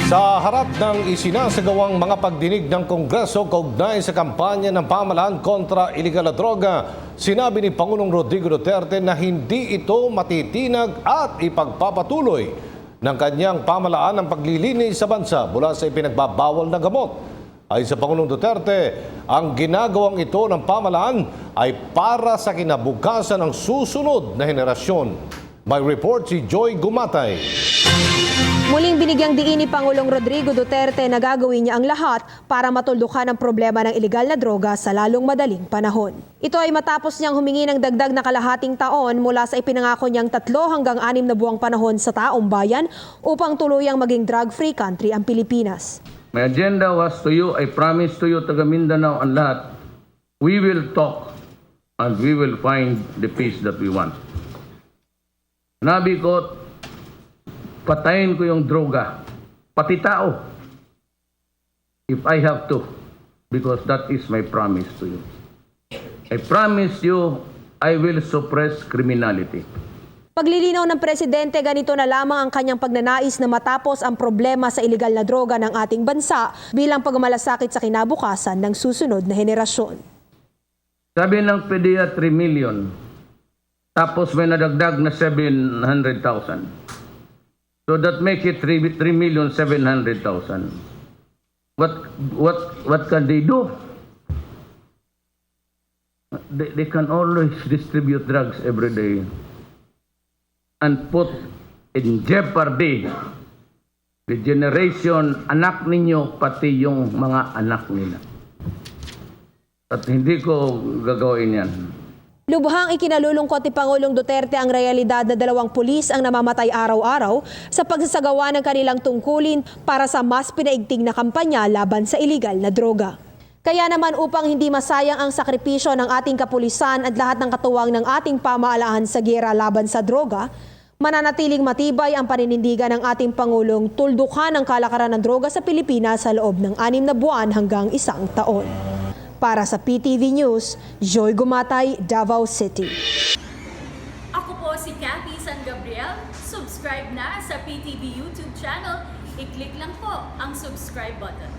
Sa harap ng isinasagawang mga pagdinig ng Kongreso kaugnay sa kampanya ng pamahalaan kontra iligal na droga, sinabi ni Pangulong Rodrigo Duterte na hindi ito matitinag at ipagpapatuloy ng kanyang pamahalaan ng paglilinis sa bansa mula sa ipinagbabawal na gamot. Ayon sa Pangulong Duterte, ang ginagawang ito ng pamahalaan ay para sa kinabukasan ng susunod na henerasyon. May report si Joy Gumatay. Muling binigyang diin ni Pangulong Rodrigo Duterte na gagawin niya ang lahat para matuldukan ang problema ng iligal na droga sa lalong madaling panahon. Ito ay matapos niyang humingi ng dagdag na kalahating taon mula sa ipinangako niyang 3 hanggang 6 na buwang panahon sa taong bayan upang tuluyang maging drug-free country ang Pilipinas. My agenda was to you, I promise to you, taga Mindanao ang lahat, we will talk and we will find the peace that we want. Nabi ko, patayin ko yung droga, pati tao, if I have to, because that is my promise to you. I promise you, I will suppress criminality. Paglilinaw ng Presidente, ganito na lamang ang kanyang pagnanais na matapos ang problema sa iligal na droga ng ating bansa bilang pagmamalasakit sa kinabukasan ng susunod na henerasyon. Sabi ng PDEA 3 million, tapos may nadagdag na 700,000. So that make it 3,700,000. What can they do? They can always distribute drugs every day and put in jeopardy the generation, anak ninyo, pati yung mga anak nila. At hindi ko gagawin yan. Lubhang ikinalulungkot ni Pangulong Duterte ang realidad na 2 pulis ang namamatay araw-araw sa pagsasagawa ng kanilang tungkulin para sa mas pinaigting na kampanya laban sa iligal na droga. Kaya naman upang hindi masayang ang sakripisyo ng ating kapulisan at lahat ng katuwang ng ating pamahalaan sa giyera laban sa droga, mananatiling matibay ang paninindigan ng ating Pangulong tuldukan ang kalakaran ng droga sa Pilipinas sa loob ng 6 na buwan hanggang 1 taon. Para sa PTV News, Joy Gumatay, Davao City. Ako po si Cathy San Gabriel. Subscribe na sa PTV YouTube channel. I-click lang po ang subscribe button.